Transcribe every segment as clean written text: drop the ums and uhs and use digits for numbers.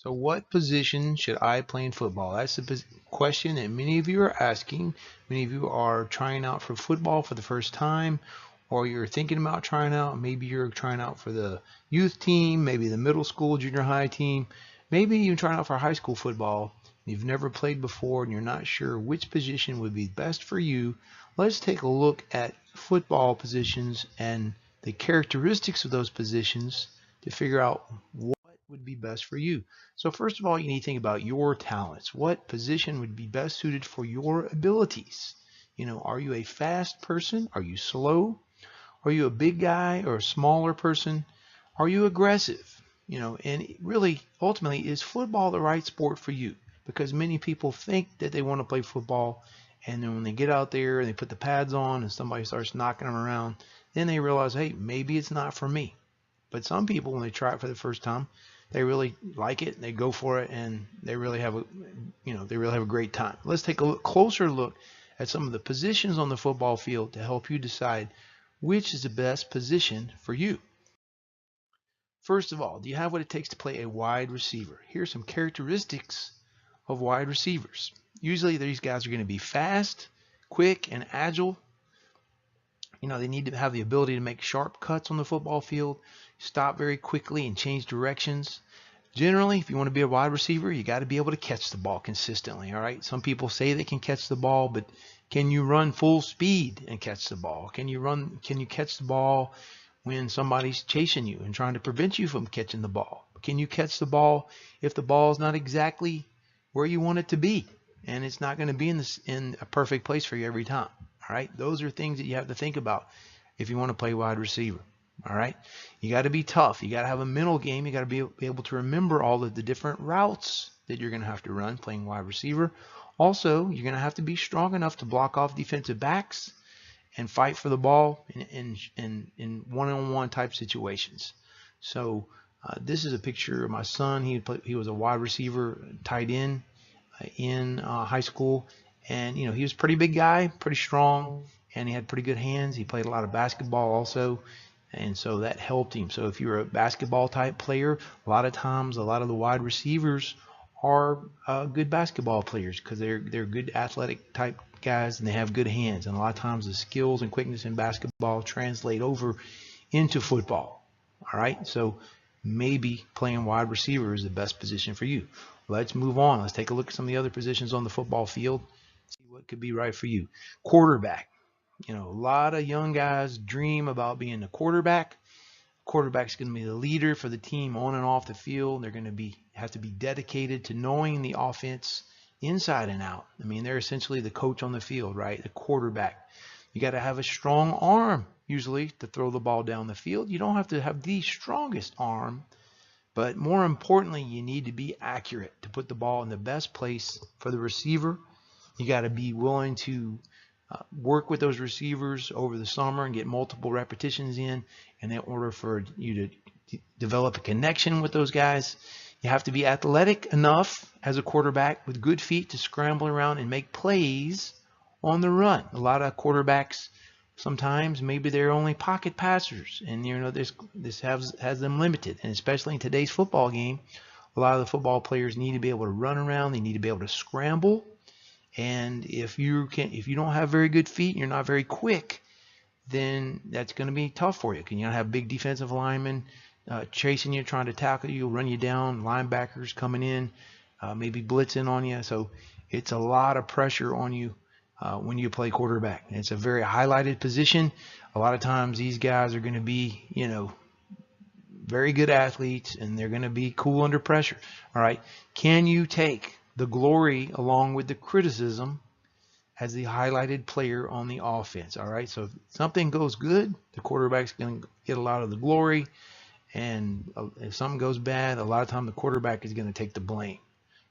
So what position should I play in football? That's the question that many of you are asking. Many of you are trying out for football for the first time, or you're thinking about trying out. Maybe you're trying out for the youth team, maybe the middle school, junior high team. Maybe you're trying out for high school football. You've never played before and you're not sure which position would be best for you. Let's take a look at football positions and the characteristics of those positions to figure out what would be best for you. So first of all, you need to think about your talents. What position would be best suited for your abilities? Are you a fast person? Are you slow? Are you a big guy or a smaller person? Are you aggressive? And really, ultimately, is football the right sport for you? Because many people think that they want to play football, and then when they get out there and they put the pads on and somebody starts knocking them around, then they realize, hey, maybe it's not for me. But some people, when they try it for the first time, they really like it, and they go for it, and they really have a great time. Let's take a closer look at some of the positions on the football field to help you decide which is the best position for you. First of all, do you have what it takes to play a wide receiver? Here's some characteristics of wide receivers. Usually these guys are going to be fast, quick, and agile. They need to have the ability to make sharp cuts on the football field, stop very quickly and change directions. Generally, if you want to be a wide receiver, you got to be able to catch the ball consistently, all right? Some people say they can catch the ball, but can you run full speed and catch the ball? Can you catch the ball when somebody's chasing you and trying to prevent you from catching the ball? Can you catch the ball if the ball is not exactly where you want it to be and it's not going to be in a perfect place for you every time? All right, those are things that you have to think about if you want to play wide receiver. All right, you got to be tough. You got to have a mental game. You got to be able to remember all of the different routes that you're going to have to run playing wide receiver. Also, you're going to have to be strong enough to block off defensive backs and fight for the ball in one-on-one type situations. So this is a picture of my son. He was a wide receiver, tight end in high school. And, he was a pretty big guy, pretty strong, and he had pretty good hands. He played a lot of basketball also, and so that helped him. So if you're a basketball type player, a lot of times, a lot of the wide receivers are good basketball players because they're good athletic type guys and they have good hands. And a lot of times the skills and quickness in basketball translate over into football. All right, so maybe playing wide receiver is the best position for you. Let's move on. Let's take a look at some of the other positions on the football field. See what could be right for you. Quarterback. A lot of young guys dream about being a quarterback. Quarterback's going to be the leader for the team on and off the field. They're going to have to be dedicated to knowing the offense inside and out. I mean, they're essentially the coach on the field, right? The quarterback. You got to have a strong arm, usually, to throw the ball down the field. You don't have to have the strongest arm, but more importantly, you need to be accurate to put the ball in the best place for the receiver. You got to be willing to work with those receivers over the summer and get multiple repetitions in order for you to develop a connection with those guys. You have to be athletic enough as a quarterback with good feet to scramble around and make plays on the run. A lot of quarterbacks, sometimes maybe they're only pocket passers, and this has them limited. And especially in today's football game, a lot of the football players need to be able to run around. They need to be able to scramble. And if you don't have very good feet and you're not very quick, then that's going to be tough for you. Can you not have big defensive linemen chasing you, trying to tackle you, run you down, linebackers coming in, maybe blitzing on you? So it's a lot of pressure on you when you play quarterback. And it's a very highlighted position. A lot of times these guys are going to be, very good athletes, and they're going to be cool under pressure. All right. Can you take the glory along with the criticism as the highlighted player on the offense? All right, so if something goes good, the quarterback's going to get a lot of the glory, and if something goes bad, a lot of time the quarterback is going to take the blame.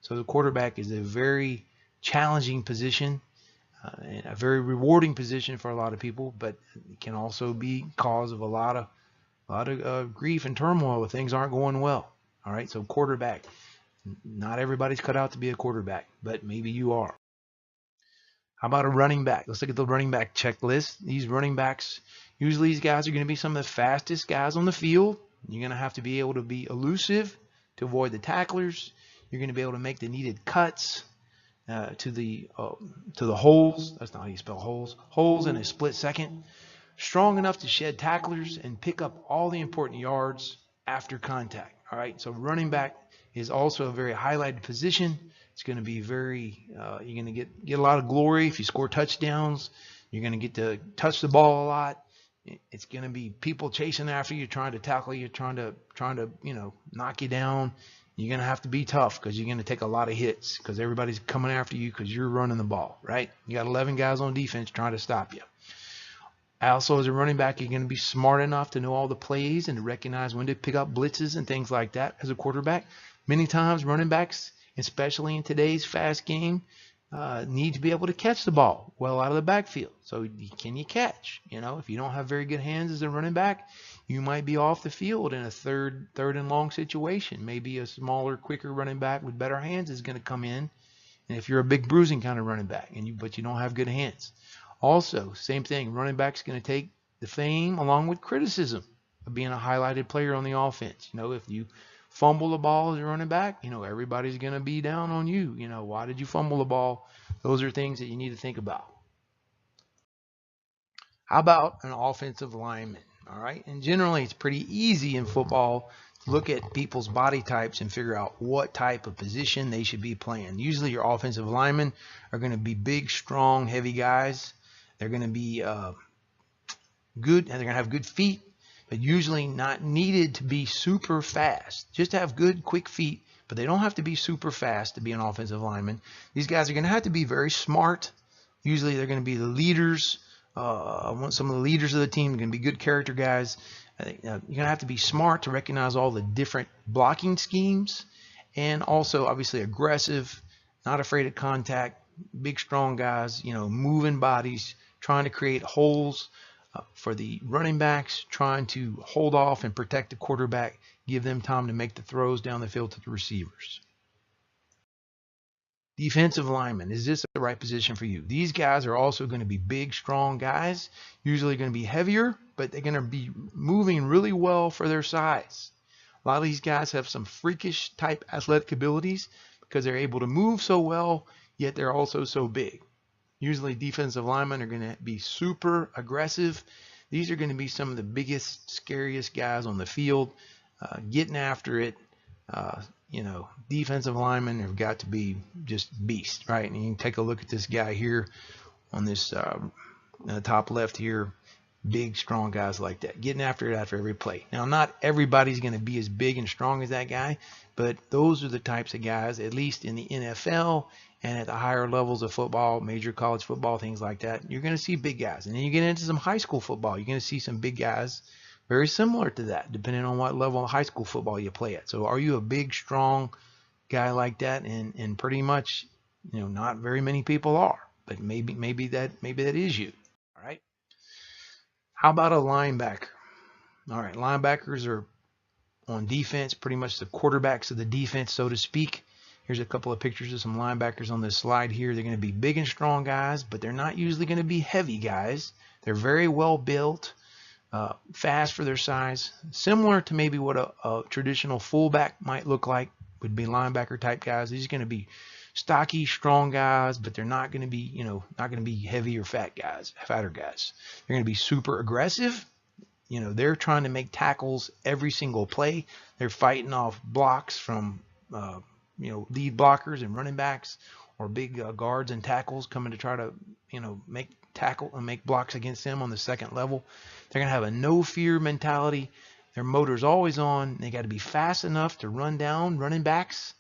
So the quarterback is a very challenging position, and a very rewarding position for a lot of people, but it can also be cause of a lot of grief and turmoil if things aren't going well. All right, so quarterback. Not everybody's cut out to be a quarterback, but maybe you are. How about a running back? Let's look at the running back checklist. These running backs, usually these guys are going to be some of the fastest guys on the field. You're going to have to be able to be elusive to avoid the tacklers. You're going to be able to make the needed cuts to the holes. That's not how you spell holes. Holes in a split second. Strong enough to shed tacklers and pick up all the important yards after contact. All right. So running back is also a very highlighted position. It's going to be very. You're going to get a lot of glory if you score touchdowns. You're going to get to touch the ball a lot. It's going to be people chasing after you, trying to tackle you, trying to knock you down. You're going to have to be tough because you're going to take a lot of hits because everybody's coming after you because you're running the ball, right? You got 11 guys on defense trying to stop you. Also, as a running back, you're going to be smart enough to know all the plays and to recognize when to pick up blitzes and things like that. As a quarterback, many times running backs, especially in today's fast game, need to be able to catch the ball well out of the backfield. So can you catch? If you don't have very good hands as a running back, you might be off the field in a third and long situation. Maybe a smaller, quicker running back with better hands is going to come in. And if you're a big bruising kind of running back, but you don't have good hands. Also, same thing. Running back's going to take the fame along with criticism of being a highlighted player on the offense. If you fumble the ball as a running back, everybody's going to be down on you. Why did you fumble the ball? Those are things that you need to think about. How about an offensive lineman? All right. And generally, it's pretty easy in football to look at people's body types and figure out what type of position they should be playing. Usually, your offensive linemen are going to be big, strong, heavy guys. They're going to be good, and they're going to have good feet, but usually not needed to be super fast. Just to have good, quick feet, but they don't have to be super fast to be an offensive lineman. These guys are going to have to be very smart. Usually they're going to be the leaders. Some of the leaders of the team are going to be good character guys. You're going to have to be smart to recognize all the different blocking schemes, and also obviously aggressive, not afraid of contact, big, strong guys, moving bodies, trying to create holes for the running backs, trying to hold off and protect the quarterback, give them time to make the throws down the field to the receivers. Defensive lineman, is this the right position for you? These guys are also going to be big, strong guys, usually going to be heavier, but they're going to be moving really well for their size. A lot of these guys have some freakish type athletic abilities because they're able to move so well, yet they're also so big. Usually defensive linemen are going to be super aggressive. These are going to be some of the biggest, scariest guys on the field, getting after it. Defensive linemen have got to be just beasts, right? And you can take a look at this guy here on this top left here. Big, strong guys like that, getting after it after every play. Now, not everybody's going to be as big and strong as that guy, but those are the types of guys, at least in the NFL and at the higher levels of football, major college football, things like that. You're going to see big guys. And then you get into some high school football, you're going to see some big guys very similar to that, depending on what level of high school football you play at. So are you a big, strong guy like that? And pretty much, not very many people are, but maybe that is you. All right. How about a linebacker? All right, linebackers are on defense, pretty much the quarterbacks of the defense, so to speak. Here's a couple of pictures of some linebackers on this slide here. They're going to be big and strong guys, but they're not usually going to be heavy guys. They're very well built, fast for their size, similar to maybe what a traditional fullback might look like, would be linebacker type guys. These are going to be stocky, strong guys, but they're not going to be, not going to be heavy or fatter guys. They're going to be super aggressive. They're trying to make tackles every single play. They're fighting off blocks from, lead blockers and running backs, or big guards and tackles coming to try to, make tackle and make blocks against them on the second level. They're going to have a no fear mentality. Their motor's always on. They got to be fast enough to run down running backs,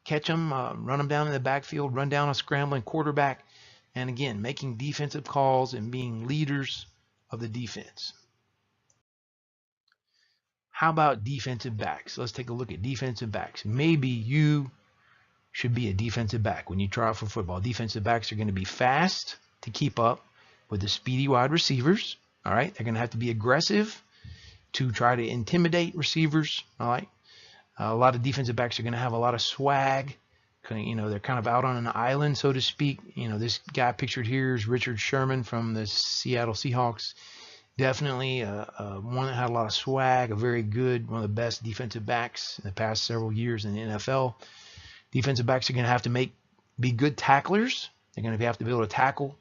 catch them, run them down in the backfield, run down a scrambling quarterback, and again, making defensive calls and being leaders of the defense. How about defensive backs? Let's take a look at defensive backs. Maybe you should be a defensive back when you try out for football. Defensive backs are going to be fast to keep up with the speedy wide receivers. All right, they're going to have to be aggressive to try to intimidate receivers. All right. A lot of defensive backs are going to have a lot of swag. They're kind of out on an island, so to speak. This guy pictured here is Richard Sherman from the Seattle Seahawks. Definitely one that had a lot of swag, a very good, one of the best defensive backs in the past several years in the NFL. Defensive backs are going to have to be good tacklers. They're going to have to be able to tackle.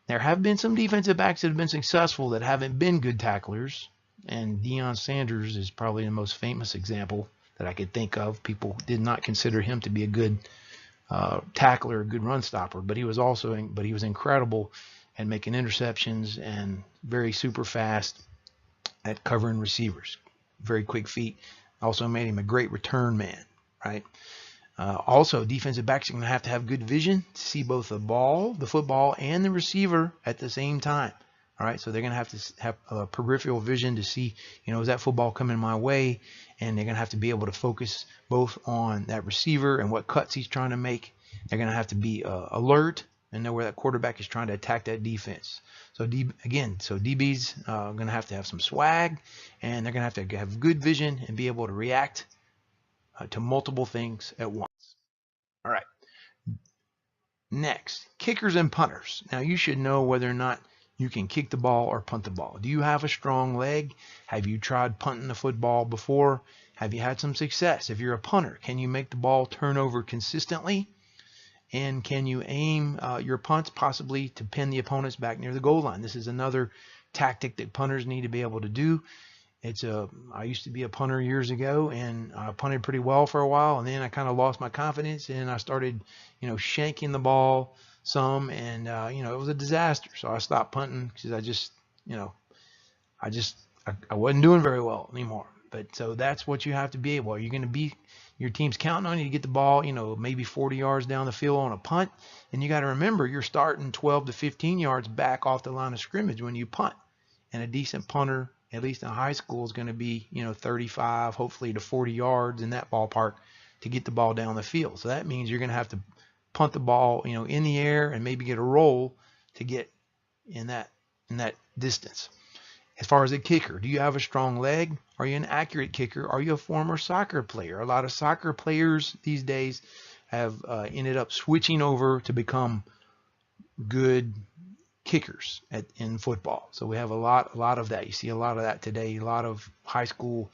There have been some defensive backs that have been successful that haven't been good tacklers, and Deion Sanders is probably the most famous example that I could think of. People did not consider him to be a good tackler, a good run stopper, but he was incredible at making interceptions and very super fast at covering receivers. Very quick feet. Also made him a great return man, right? Also, defensive backs are going to have good vision to see both the football, and the receiver at the same time. All right, so they're going to have peripheral vision to see, is that football coming my way? And they're going to have to be able to focus both on that receiver and what cuts he's trying to make. They're going to have to be alert and know where that quarterback is trying to attack that defense. So DB's going to have some swag, and they're going to have good vision and be able to react to multiple things at once. All right. Next, kickers and punters. Now, you should know whether or not you can kick the ball or punt the ball. Do you have a strong leg? Have you tried punting the football before? Have you had some success? If you're a punter, can you make the ball turn over consistently? And can you aim your punts possibly to pin the opponents back near the goal line? This is another tactic that punters need to be able to do. I used to be a punter years ago, and I punted pretty well for a while, and then I kind of lost my confidence, and I started, shanking the ball some, and it was a disaster. So I stopped punting because I wasn't doing very well anymore. But so that's what you have to be able. Are you going to be your team's counting on you to get the ball, maybe 40 yards down the field on a punt, and you got to remember you're starting 12 to 15 yards back off the line of scrimmage when you punt, and a decent punter, at least in high school, is going to be 35, hopefully to 40 yards in that ballpark to get the ball down the field. So that means you're going to have to punt the ball in the air and maybe get a roll to get in that distance. As far as a kicker, do you have a strong leg? Are you an accurate kicker? Are you a former soccer player? A lot of soccer players these days have ended up switching over to become good kickers in football. So we have a lot of that. You see a lot of that today. A lot of high school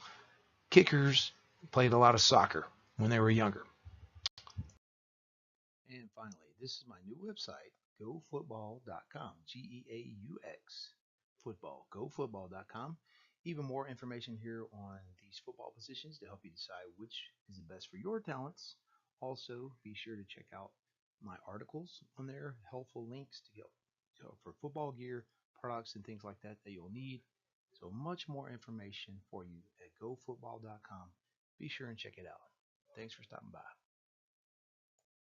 kickers played a lot of soccer when they were younger. And finally, this is my new website, GoFootball.com. GEAUX football. GoFootball.com. Even more information here on these football positions to help you decide which is the best for your talents. Also, be sure to check out my articles on there, helpful links to go for football gear, products, and things like that you'll need. So much more information for you at GoFootball.com. Be sure and check it out. Thanks for stopping by.